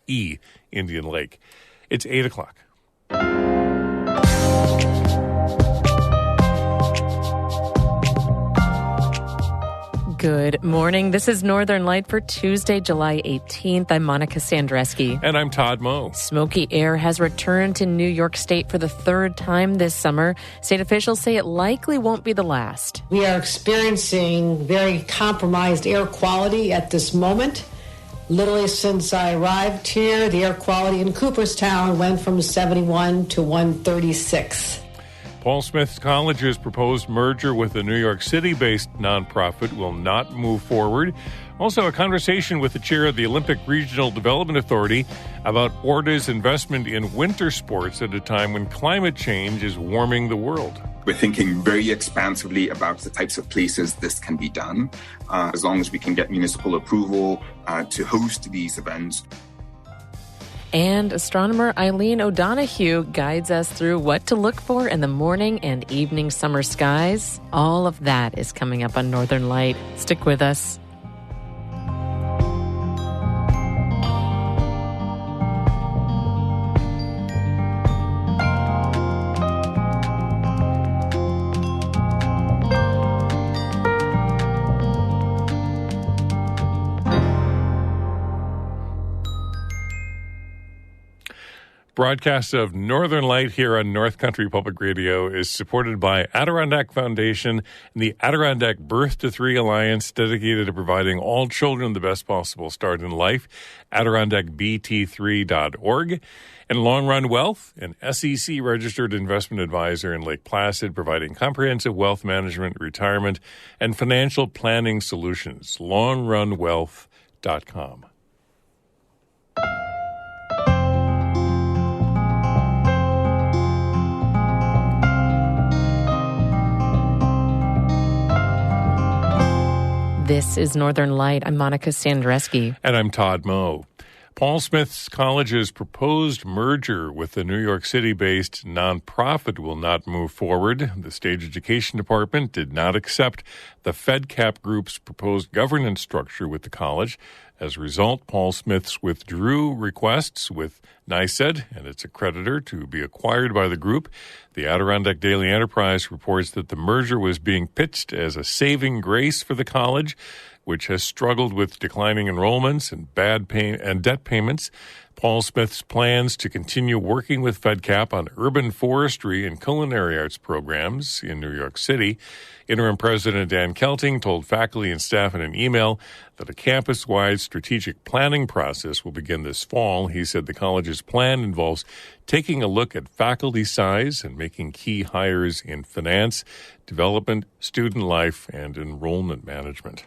E, Indian Lake. It's 8 o'clock. Good morning. This is Northern Light for Tuesday, July 18th. I'm Monica Sandreski. And I'm Todd Moe. Smoky air has returned to New York State for the third time this summer. State officials say it likely won't be the last. We are experiencing very compromised air quality at this moment. Literally since I arrived here, the air quality in Cooperstown went from 71 to 136. Paul Smith College's proposed merger with a New York City-based nonprofit will not move forward. Also, a conversation with the chair of the Olympic Regional Development Authority about Orda's investment in winter sports at a time when climate change is warming the world. We're thinking very expansively about the types of places this can be done, as long as we can get municipal approval to host these events. And astronomer Eileen O'Donoghue guides us through what to look for in the morning and evening summer skies. All of that is coming up on Northern Light. Stick with us. Broadcast of Northern Light here on North Country Public Radio is supported by Adirondack Foundation and the Adirondack Birth to Three Alliance, dedicated to providing all children the best possible start in life. AdirondackBT3.org. And Long Run Wealth, an SEC-registered investment advisor in Lake Placid, providing comprehensive wealth management, retirement, and financial planning solutions. LongRunWealth.com. This is Northern Light. I'm Monica Sandreski. And I'm Todd Moe. Paul Smith College's proposed merger with the New York City-based nonprofit will not move forward. The State Education Department did not accept the FedCap Group's proposed governance structure with the college. As a result, Paul Smith's withdrew requests with NYSED and its accreditor to be acquired by the group. The Adirondack Daily Enterprise reports that the merger was being pitched as a saving grace for the college, which has struggled with declining enrollments and debt payments. Paul Smith's plans to continue working with FedCap on urban forestry and culinary arts programs in New York City. Interim President Dan Kelting told faculty and staff in an email that a campus-wide strategic planning process will begin this fall. He said the college's plan involves taking a look at faculty size and making key hires in finance, development, student life, and enrollment management.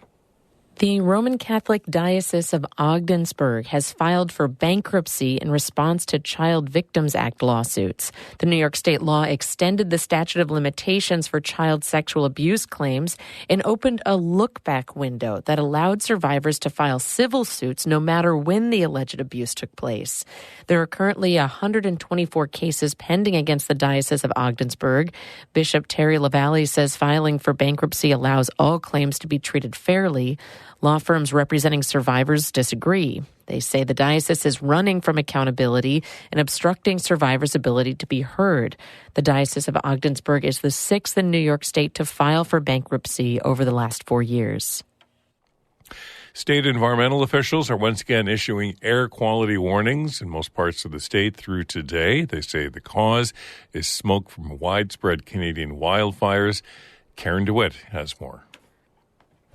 The Roman Catholic Diocese of Ogdensburg has filed for bankruptcy in response to Child Victims Act lawsuits. The New York state law extended the statute of limitations for child sexual abuse claims and opened a look-back window that allowed survivors to file civil suits no matter when the alleged abuse took place. There are currently 124 cases pending against the Diocese of Ogdensburg. Bishop Terry LaValle says filing for bankruptcy allows all claims to be treated fairly. Law firms representing survivors disagree. They say the diocese is running from accountability and obstructing survivors' ability to be heard. The Diocese of Ogdensburg is the sixth in New York State to file for bankruptcy over the last 4 years. State environmental officials are once again issuing air quality warnings in most parts of the state through today. They say the cause is smoke from widespread Canadian wildfires. Karen DeWitt has more.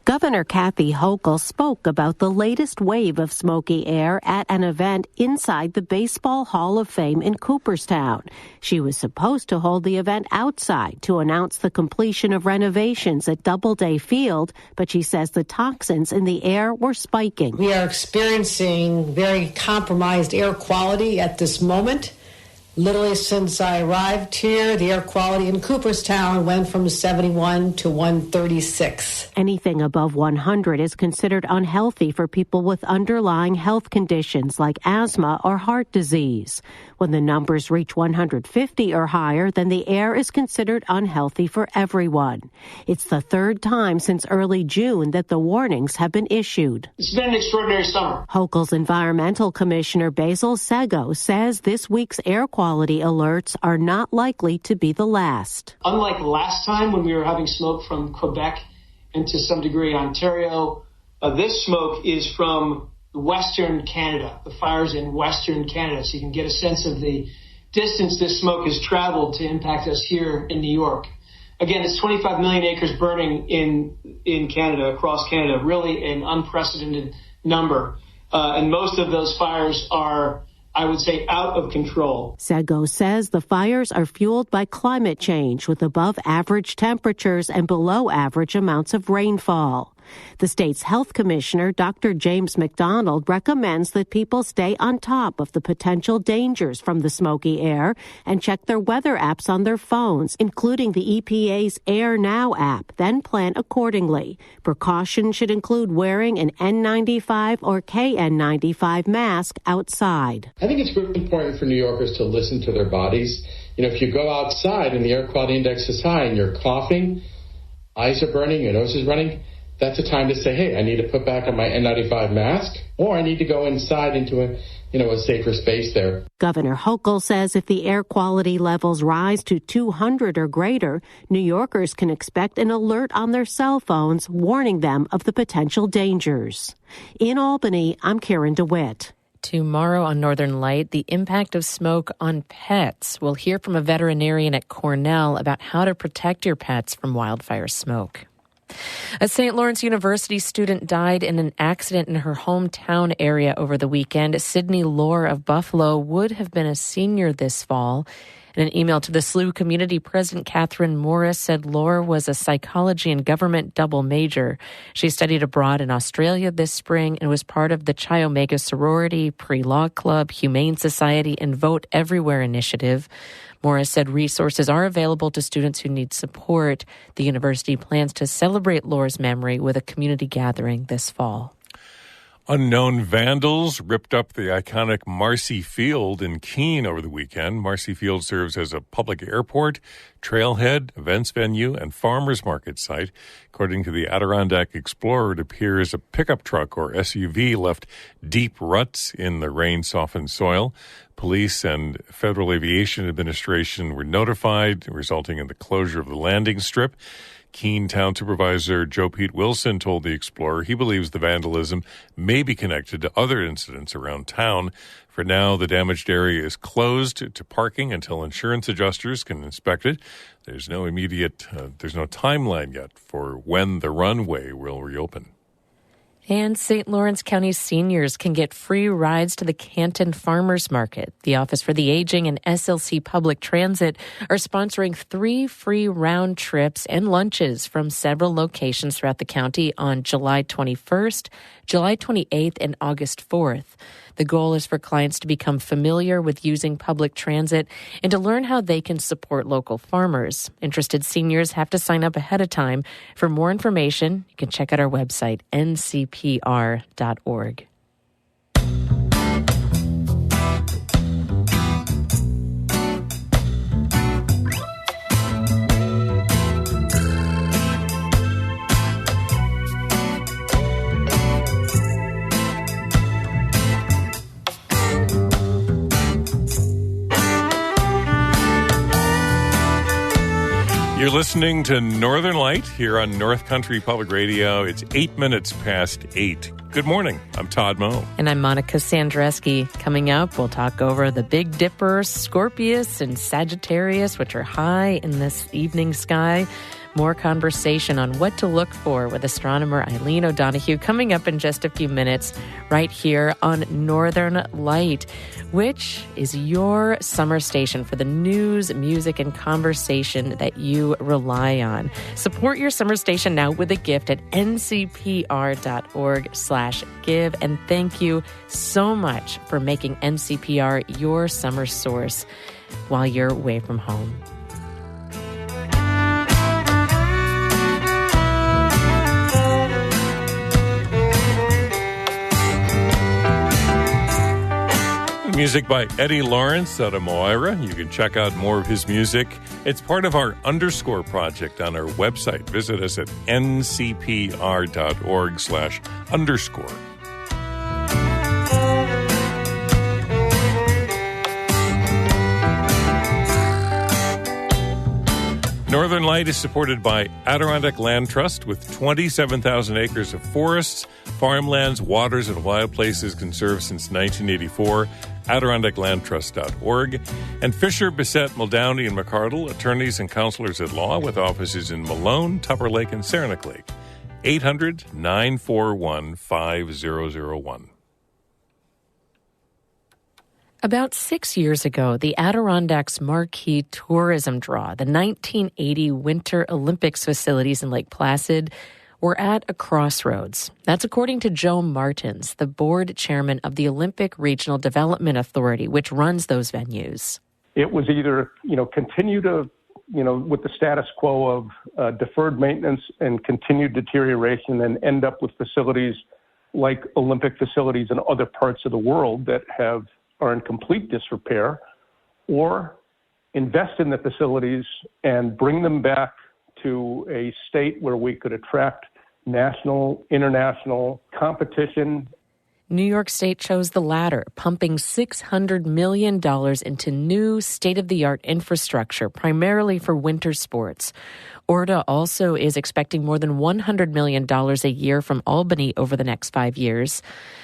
Governor Kathy Hochul spoke about the latest wave of smoky air at an event inside the Baseball Hall of Fame in Cooperstown. She was supposed to hold the event outside to announce the completion of renovations at Doubleday Field, but she says the toxins in the air were spiking. We are experiencing very compromised air quality at this moment. Literally since I arrived here, the air quality in Cooperstown went from 71 to 136. Anything above 100 is considered unhealthy for people with underlying health conditions like asthma or heart disease. When the numbers reach 150 or higher, then the air is considered unhealthy for everyone. It's the third time since early June that the warnings have been issued. It's been an extraordinary summer. Hochul's Environmental Commissioner Basil Sego says this week's air quality alerts are not likely to be the last. Unlike last time when we were having smoke from Quebec and to some degree Ontario, this smoke is from Western Canada, the fires in Western Canada. So you can get a sense of the distance this smoke has traveled to impact us here in New York. Again, it's 25 million acres burning in Canada, across Canada, really an unprecedented number. And most of those fires are, I would say, out of control. Sego says the fires are fueled by climate change with above average temperatures and below average amounts of rainfall. The state's health commissioner, Dr. James McDonald, recommends that people stay on top of the potential dangers from the smoky air and check their weather apps on their phones, including the EPA's Air Now app, then plan accordingly. Precautions should include wearing an N95 or KN95 mask outside. I think it's really important for New Yorkers to listen to their bodies. If you go outside and the air quality index is high and you're coughing, eyes are burning, your nose is running, that's a time to say, hey, I need to put back on my N95 mask, or I need to go inside into a safer space there. Governor Hochul says if the air quality levels rise to 200 or greater, New Yorkers can expect an alert on their cell phones warning them of the potential dangers. In Albany, I'm Karen DeWitt. Tomorrow on Northern Light, the impact of smoke on pets. We'll hear from a veterinarian at Cornell about how to protect your pets from wildfire smoke. A St. Lawrence University student died in an accident in her hometown area over the weekend. Sydney Lohr of Buffalo would have been a senior this fall. In an email to the SLU community, President Catherine Morris said Lohr was a psychology and government double major. She studied abroad in Australia this spring and was part of the Chi Omega sorority, Pre-Law Club, Humane Society, and Vote Everywhere initiative. Morris said resources are available to students who need support. The university plans to celebrate Lohr's memory with a community gathering this fall. Unknown vandals ripped up the iconic Marcy Field in Keene over the weekend. Marcy Field serves as a public airport, trailhead, events venue, and farmers market site. According to the Adirondack Explorer, it appears a pickup truck or SUV left deep ruts in the rain-softened soil. Police and Federal Aviation Administration were notified, resulting in the closure of the landing strip. Keene Town Supervisor Joe Pete Wilson told the Explorer he believes the vandalism may be connected to other incidents around town. For now, the damaged area is closed to parking until insurance adjusters can inspect it. There's no timeline yet for when the runway will reopen. And St. Lawrence County seniors can get free rides to the Canton Farmers Market. The Office for the Aging and SLC Public Transit are sponsoring 3 free round trips and lunches from several locations throughout the county on July 21st, July 28th, and August 4th. The goal is for clients to become familiar with using public transit and to learn how they can support local farmers. Interested seniors have to sign up ahead of time. For more information, you can check out our website, ncpr.org. You're listening to Northern Light here on North Country Public Radio. It's 8 minutes past 8. Good morning. I'm Todd Moe. And I'm Monica Sandreski. Coming up, we'll talk over the Big Dipper, Scorpius, and Sagittarius, which are high in this evening sky. More conversation on what to look for with astronomer Eileen O'Donoghue coming up in just a few minutes right here on Northern Light, which is your summer station for the news, music, and conversation that you rely on. Support your summer station now with a gift at ncpr.org/give. And thank you so much for making NCPR your summer source. while you're away from home. Music by Eddie Lawrence out of Moira. You can check out more of his music. It's part of our Underscore project on our website. Visit us at ncpr.org/underscore. Northern Light is supported by Adirondack Land Trust with 27,000 acres of forests, farmlands, waters, and wild places conserved since 1984. AdirondackLandTrust.org. And Fisher, Bissett, Muldowney, and McCardle, attorneys and counselors at law with offices in Malone, Tupper Lake, and Saranac Lake. 800-941-5001. About 6 years ago, the Adirondacks' marquee tourism draw, the 1980 Winter Olympics facilities in Lake Placid, were at a crossroads. That's according to Joe Martins, the board chairman of the Olympic Regional Development Authority, which runs those venues. It was either, continue to, with the status quo of deferred maintenance and continued deterioration and end up with facilities like Olympic facilities in other parts of the world that are in complete disrepair, or invest in the facilities and bring them back to a state where we could attract national, international competition. New York State chose the latter, pumping $600 million into new state-of-the-art infrastructure, primarily for winter sports. ORDA also is expecting more than $100 million a year from Albany over the next 5 years.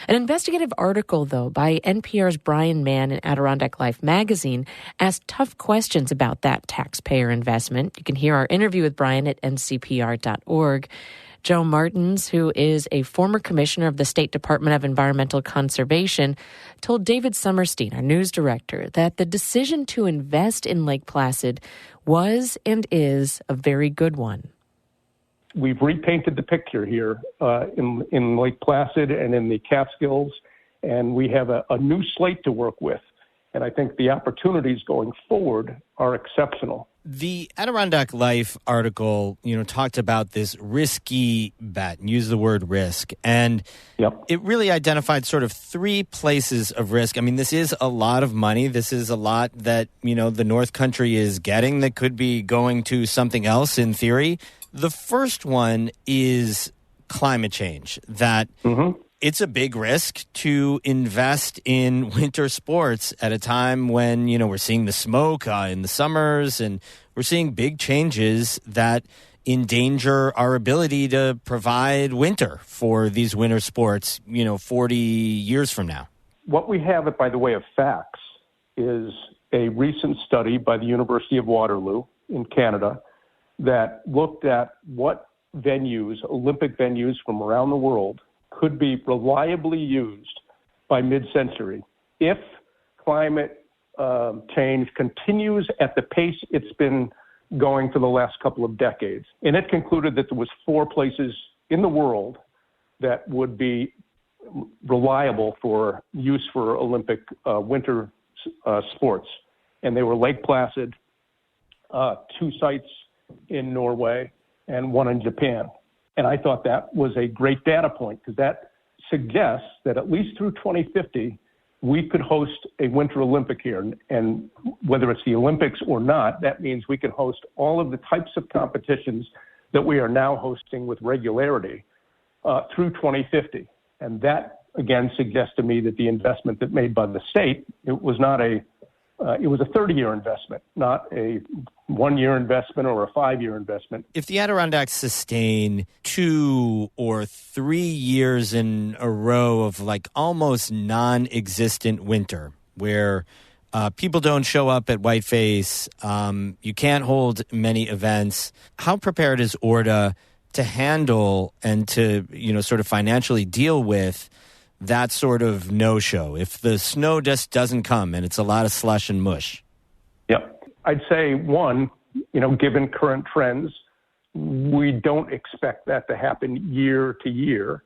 An investigative article, though, by NPR's Brian Mann in Adirondack Life magazine asked tough questions about that taxpayer investment. You can hear our interview with Brian at ncpr.org. Joe Martins, who is a former commissioner of the State Department of Environmental Conservation, told David Summerstein, our news director, that the decision to invest in Lake Placid was and is a very good one. We've repainted the picture here in Lake Placid and in the Catskills, and we have a new slate to work with. And I think the opportunities going forward are exceptional. The Adirondack Life article, talked about this risky bet and used the word risk. And It really identified sort of three places of risk. I mean, this is a lot of money. This is a lot that, the North Country is getting that could be going to something else in theory. The first one is climate change, that it's a big risk to invest in winter sports at a time when, we're seeing the smoke in the summers, and we're seeing big changes that endanger our ability to provide winter for these winter sports, 40 years from now. What we have, by the way of facts, is a recent study by the University of Waterloo in Canada that looked at what venues, Olympic venues from around the world, could be reliably used by mid-century if climate change continues at the pace it's been going for the last couple of decades. And it concluded that there was 4 places in the world that would be reliable for use for Olympic winter sports. And they were Lake Placid, 2 sites in Norway, and 1 in Japan. And I thought that was a great data point, because that suggests that at least through 2050, we could host a Winter Olympic here. And whether it's the Olympics or not, that means we can host all of the types of competitions that we are now hosting with regularity through 2050. And that, again, suggests to me that the investment that made by the state, it was a 30-year investment, not a 1-year investment or a 5-year investment. If the Adirondacks sustain 2 or 3 years in a row of almost non-existent winter, where people don't show up at Whiteface, you can't hold many events, how prepared is ORDA to handle and to, sort of financially deal with that sort of no-show, if the snow just doesn't come and it's a lot of slush and mush? Yep. I'd say, one, given current trends, we don't expect that to happen year to year.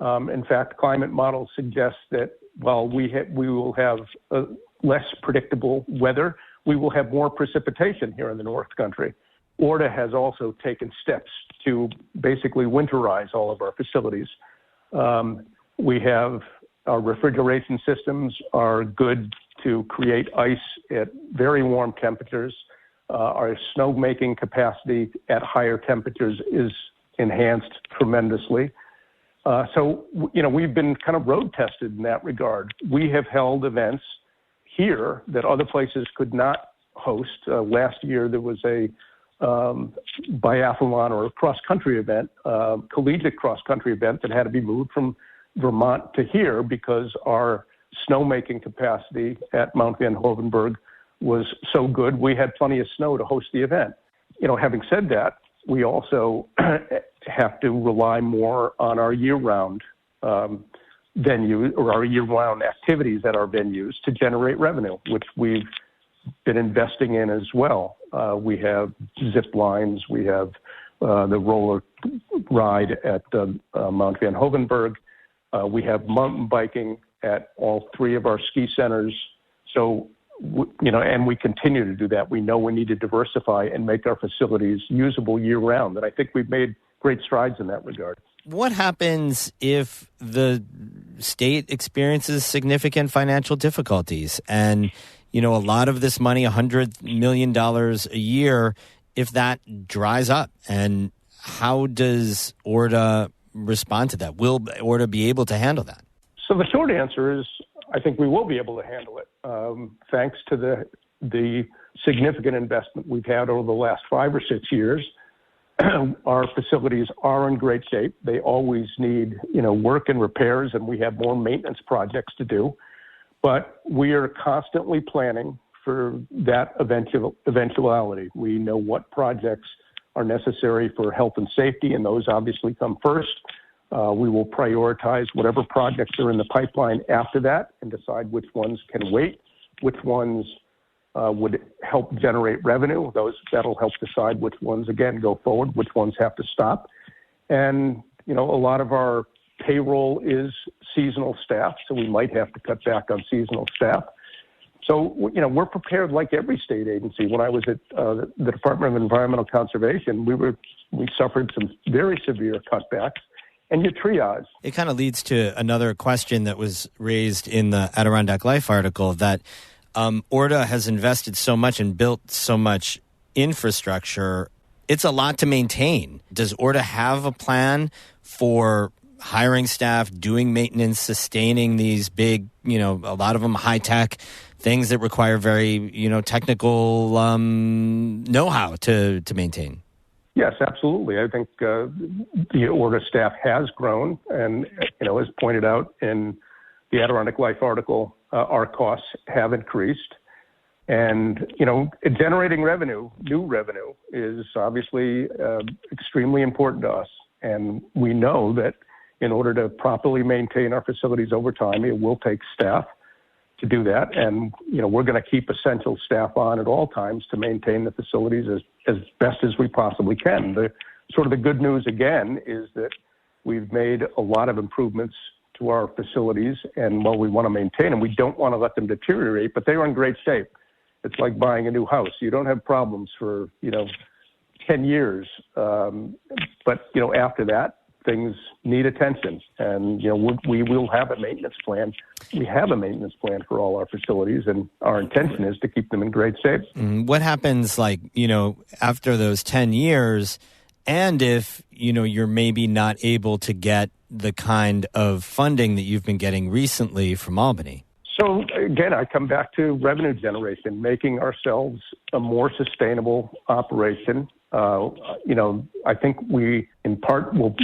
In fact, climate models suggest that while we will have less predictable weather, we will have more precipitation here in the North Country. ORDA has also taken steps to basically winterize all of our facilities. We have our refrigeration systems are good to create ice at very warm temperatures. Our snow-making capacity at higher temperatures is enhanced tremendously. So, we've been kind of road tested in that regard. We have held events here that other places could not host. Last year, there was a biathlon or a cross-country event, collegiate cross-country event that had to be moved from Vermont to here because our snowmaking capacity at Mount Van Hoevenberg was so good, we had plenty of snow to host the event. Having said that, we also have to rely more on our year-round venue or our year-round activities at our venues to generate revenue, which we've been investing in as well. We have zip lines, we have the roller ride at Mount Van Hoevenberg, we have mountain biking at all three of our ski centers. So, and we continue to do that. We know we need to diversify and make our facilities usable year-round, and I think we've made great strides in that regard. What happens if the state experiences significant financial difficulties and, a lot of this money, $100 million a year, if that dries up? And how does ORDA respond to that? Will ORDA be able to handle that? So the short answer is I think we will be able to handle it, thanks to the significant investment we've had over the last 5 or 6 years. Our facilities are in great shape. They always need, work and repairs, and we have more maintenance projects to do. But we are constantly planning for that eventuality. We know what projects are necessary for health and safety, and those obviously come first. We will prioritize whatever projects are in the pipeline after that and decide which ones can wait, which ones would help generate revenue. That'll help decide which ones, again, go forward, which ones have to stop. And, a lot of our payroll is seasonal staff, so we might have to cut back on seasonal staff. So, we're prepared like every state agency. When I was at the Department of Environmental Conservation, we suffered some very severe cutbacks. And you triage. It kind of leads to another question that was raised in the Adirondack Life article that ORDA has invested so much and built so much infrastructure. It's a lot to maintain. Does ORDA have a plan for hiring staff, doing maintenance, sustaining these big, a lot of them high-tech things that require very, technical know-how to maintain? Yes, absolutely. I think the ORDA staff has grown, and as pointed out in the Adirondack Life article, our costs have increased. And generating revenue, new revenue, is obviously extremely important to us. And we know that in order to properly maintain our facilities over time, it will take staff to do that. And, we're going to keep essential staff on at all times to maintain the facilities as best as we possibly can. The good news, again, is that we've made a lot of improvements to our facilities, and while we want to maintain them, we don't want to let them deteriorate, but they are in great shape. It's like buying a new house. You don't have problems for, 10 years. But, after that, things need attention. And, we will have a maintenance plan. We have a maintenance plan for all our facilities, and our intention is to keep them in great shape. What happens, after those 10 years, and if, you're maybe not able to get the kind of funding that you've been getting recently from Albany? So, again, I come back to revenue generation, making ourselves a more sustainable operation. I think we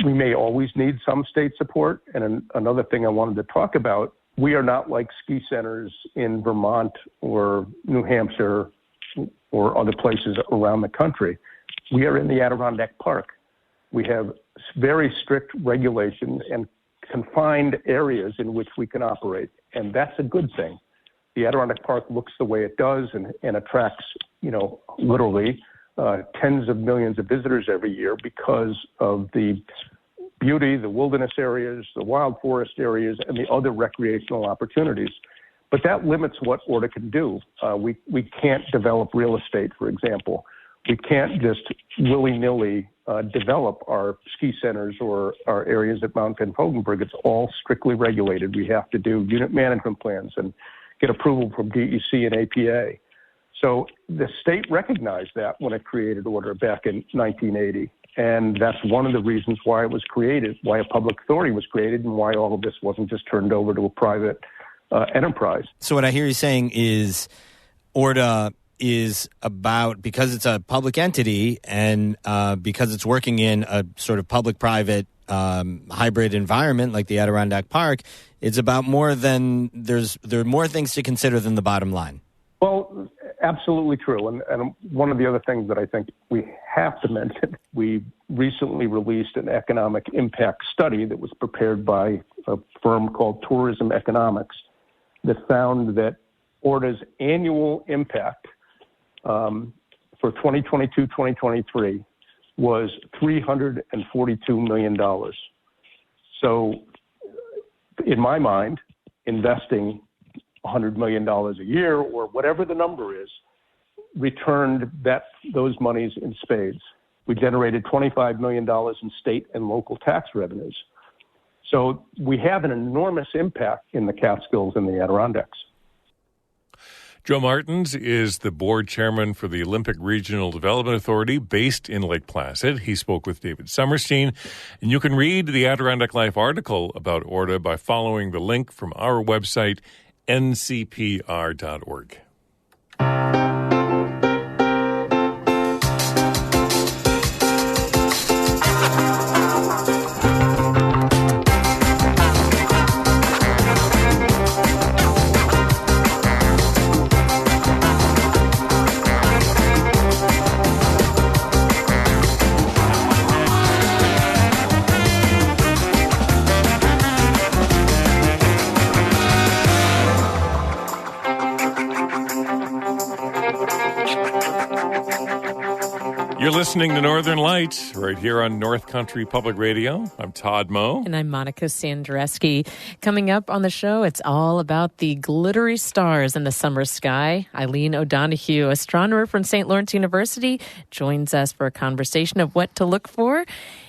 may always need some state support. And another thing I wanted to talk about, we are not like ski centers in Vermont or New Hampshire or other places around the country. We are in the Adirondack Park. We have very strict regulations and confined areas in which we can operate, and that's a good thing. The Adirondack Park looks the way it does and attracts, literally tens of millions of visitors every year because of the beauty, the wilderness areas, the wild forest areas, and the other recreational opportunities. But that limits what ORDA can do. We can't develop real estate, for example. We can't just willy-nilly develop our ski centers or our areas at Mount Van Hogenberg. It's all strictly regulated. We have to do unit management plans and get approval from DEC and APA. So the state recognized that when it created ORDA back in 1980. And that's one of the reasons why it was created, why a public authority was created, and why all of this wasn't just turned over to a private enterprise. So what I hear you saying is ORDA is about, because it's a public entity and because it's working in a sort of public-private hybrid environment like the Adirondack Park, it's about more than, there are more things to consider than the bottom line. Well, absolutely true. And one of the other things that I think we have to mention, we recently released an economic impact study that was prepared by a firm called Tourism Economics that found that ORDA's annual impact for 2022-2023 was $342 million. So in my mind, investing $100 million a year or whatever the number is, returned those monies in spades. We generated $25 million in state and local tax revenues. So we have an enormous impact in the Catskills and the Adirondacks. Joe Martins is the board chairman for the Olympic Regional Development Authority based in Lake Placid. He spoke with David Summerstein. And you can read the Adirondack Life article about ORDA by following the link from our website, ncpr.org. You're listening to Northern Light right here on North Country Public Radio. I'm Todd Moe. And I'm Monica Sandreski. Coming up on the show, it's all about the glittery stars in the summer sky. Eileen O'Donoghue, astronomer from St. Lawrence University, joins us for a conversation of what to look for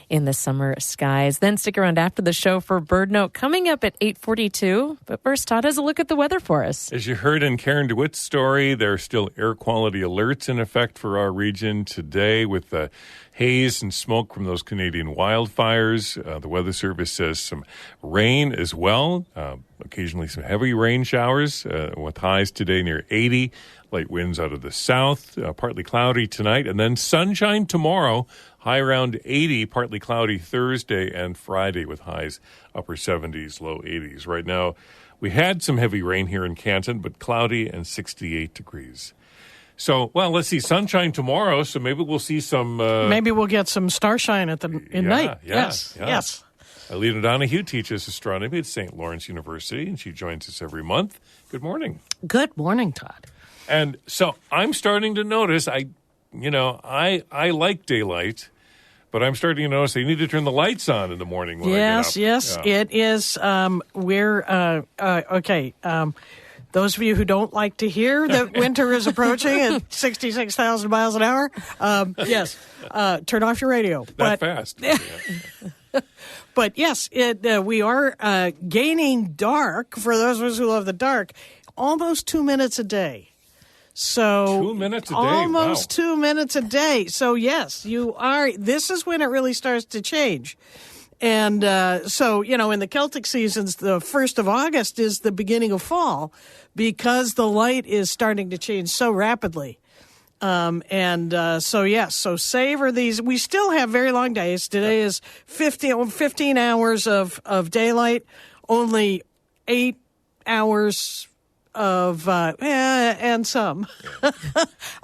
in the summer skies. Then stick around after the show for Bird Note coming up at 8:42. But first, Todd has a look at the weather for us. As you heard in Karen DeWitt's story, there are still air quality alerts in effect for our region today with the haze and smoke from those Canadian wildfires. The Weather Service says some rain as well, occasionally some heavy rain showers with highs today near 80. Light winds out of the south, partly cloudy tonight, and then sunshine tomorrow. High around 80, partly cloudy Thursday and Friday with highs upper 70s, low 80s. Right now, we had some heavy rain here in Canton, but cloudy and 68 degrees. So, well, let's see, sunshine tomorrow, so maybe we'll see some... maybe we'll get some starshine at night. Yes. Eileen O'Donoghue teaches astronomy at St. Lawrence University, and she joins us every month. Good morning. Good morning, Todd. And so I'm starting to notice, I like daylight, but I'm starting to notice they need to turn the lights on in the morning when I get up. Yes, it is. Okay. Those of you who don't like to hear that winter is approaching at 66,000 miles an hour, yes, turn off your radio. Fast. Yeah. But yes, we are gaining dark, for those of us who love the dark, almost 2 minutes a day. So 2 minutes a day, almost wow. 2 minutes a day. So yes, you are. This is when it really starts to change. And so, in the Celtic seasons, the 1st of August is the beginning of fall because the light is starting to change so rapidly. So savor these. We still have very long days. Today is 15 hours of daylight, only 8 hours of and some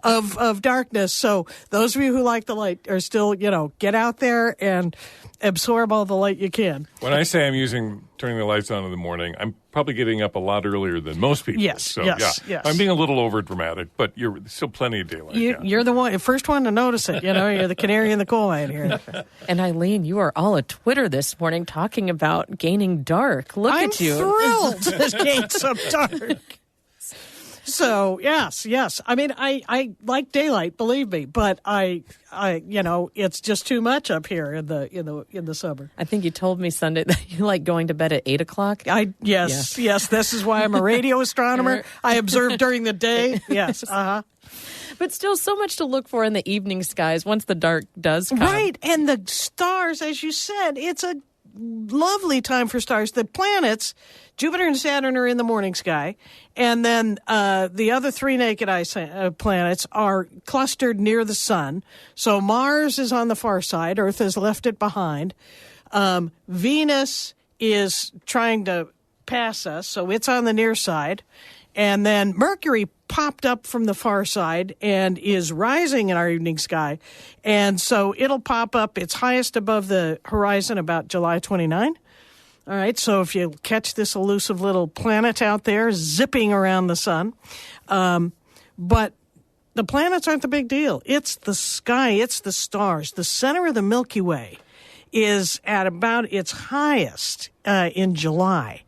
of darkness. So those of you who like the light are still, get out there and absorb all the light you can. When I say I'm turning the lights on in the morning, I'm probably getting up a lot earlier than most people. Yes. I'm being a little over dramatic, but you're still plenty of daylight. You're the first one to notice it. You're the canary in the coal mine here. And Eileen, you are all at Twitter this morning talking about gaining dark. Look at you. I'm thrilled to gain some dark. So yes. I mean, I like daylight, believe me, but I it's just too much up here in the summer. I think you told me Sunday that you like going to bed at 8:00. Yes. This is why I'm a radio astronomer. I observe during the day. Yes. But still, so much to look for in the evening skies once the dark does come. Right, and the stars, as you said, it's a lovely time for stars. The planets, Jupiter and Saturn, are in the morning sky, and then the other three naked eye planets are clustered near the sun. So Mars is on the far side. Earth has left it behind. Venus is trying to pass us, so it's on the near side. And then Mercury popped up from the far side and is rising in our evening sky. And so it'll pop up its highest above the horizon about July 29. All right, so if you catch this elusive little planet out there zipping around the sun. But the planets aren't the big deal. It's the sky. It's the stars. The center of the Milky Way is at about its highest in July.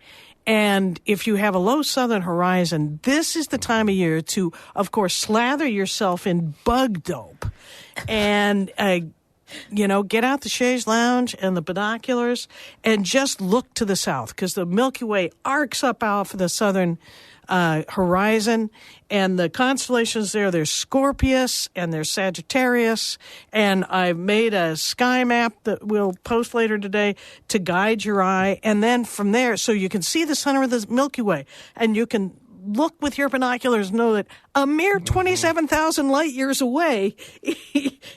And if you have a low southern horizon, this is the time of year to, of course, slather yourself in bug dope and, get out the chaise lounge and the binoculars and just look to the south, because the Milky Way arcs up off of the southern horizon, and the constellations there's Scorpius and there's Sagittarius, and I've made a sky map that we'll post later today to guide your eye, and then from there, so you can see the center of the Milky Way, and you can look with your binoculars and know that a mere 27,000 light years away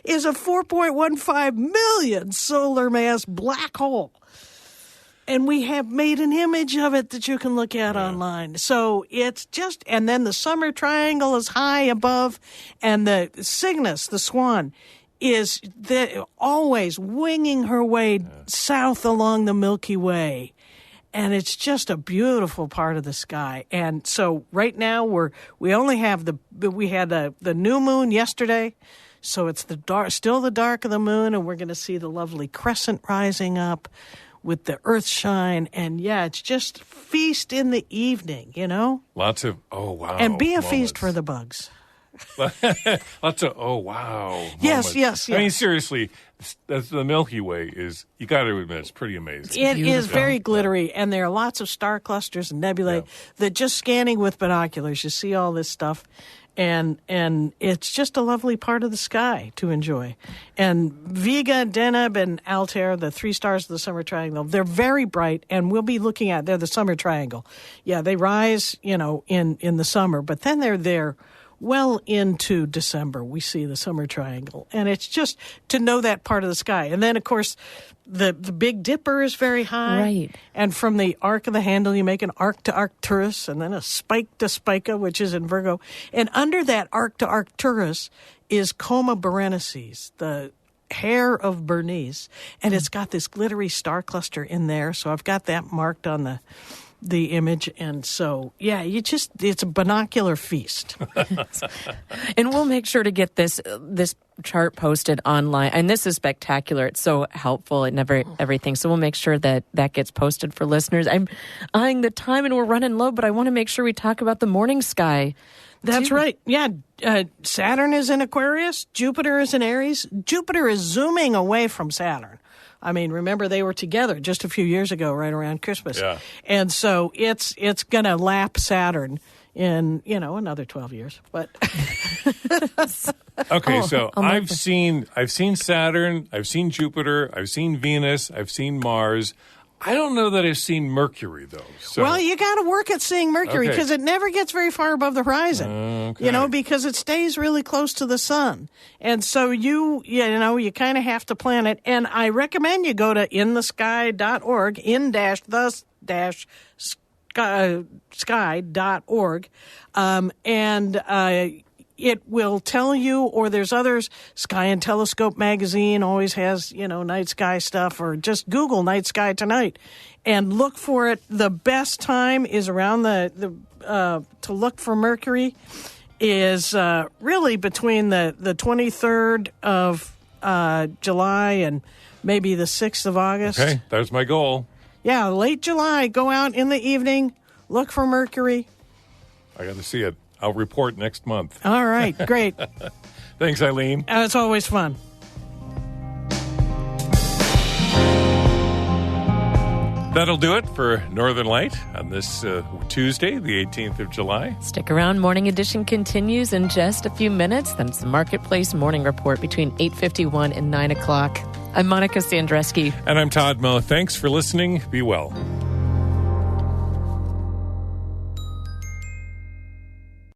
is a 4.15 million solar mass black hole. And we have made an image of it that you can look at online. So it's just, and then the summer triangle is high above, and the Cygnus, the swan, is always winging her way south along the Milky Way. And it's just a beautiful part of the sky. And so right now we only have we had the new moon yesterday. So it's still the dark of the moon, and we're going to see the lovely crescent rising up with the earth shine, and it's just feast in the evening, Lots of, oh, wow. And be a moments. Feast for the bugs. Lots of, oh, wow. Yes. I mean, seriously, the Milky Way is, you got to admit, it's pretty amazing. It is very glittery, and there are lots of star clusters and nebulae that just scanning with binoculars, you see all this stuff. And it's just a lovely part of the sky to enjoy. And Vega, Deneb, and Altair, the three stars of the summer triangle, they're very bright, and we'll be looking at, they're the summer triangle. Yeah, they rise, in the summer, but then they're there well into December. We see the summer triangle, and it's just to know that part of the sky. And then, of course, the Big Dipper is very high. Right. And from the arc of the handle, you make an arc to Arcturus, and then a spike to Spica, which is in Virgo. And under that arc to Arcturus is Coma Berenices, the hair of Bernice. And it's got this glittery star cluster in there. So I've got that marked on the image. And so, it's a binocular feast. And we'll make sure to get this chart posted online. And this is spectacular. It's so helpful and everything. So we'll make sure that gets posted for listeners. I'm eyeing the time and we're running low, but I want to make sure we talk about the morning sky. That's right. Yeah. Saturn is in Aquarius. Jupiter is in Aries. Jupiter is zooming away from Saturn. I mean, remember they were together just a few years ago, right around Christmas. Yeah. And so it's going to lap Saturn in, another 12 years. But okay, so I've seen Saturn, I've seen Jupiter, I've seen Venus, I've seen Mars. I don't know that I've seen Mercury, though. So. Well, you got to work at seeing Mercury because it never gets very far above the horizon, because it stays really close to the sun. And so you kind of have to plan it. And I recommend you go to inthesky.org, in-sky.org, and it will tell you, or there's others, Sky and Telescope magazine always has, night sky stuff, or just Google night sky tonight and look for it. The best time is around to look for Mercury is really between the 23rd of July and maybe the 6th of August. Okay, that's my goal. Yeah, late July, go out in the evening, look for Mercury. I got to see it. I'll report next month. All right, great. Thanks, Eileen. It's always fun. That'll do it for Northern Light on this Tuesday, the 18th of July. Stick around. Morning Edition continues in just a few minutes. Then it's the Marketplace Morning Report between 8:51 and 9 o'clock. I'm Monica Sandreski. And I'm Todd Moe. Thanks for listening. Be well.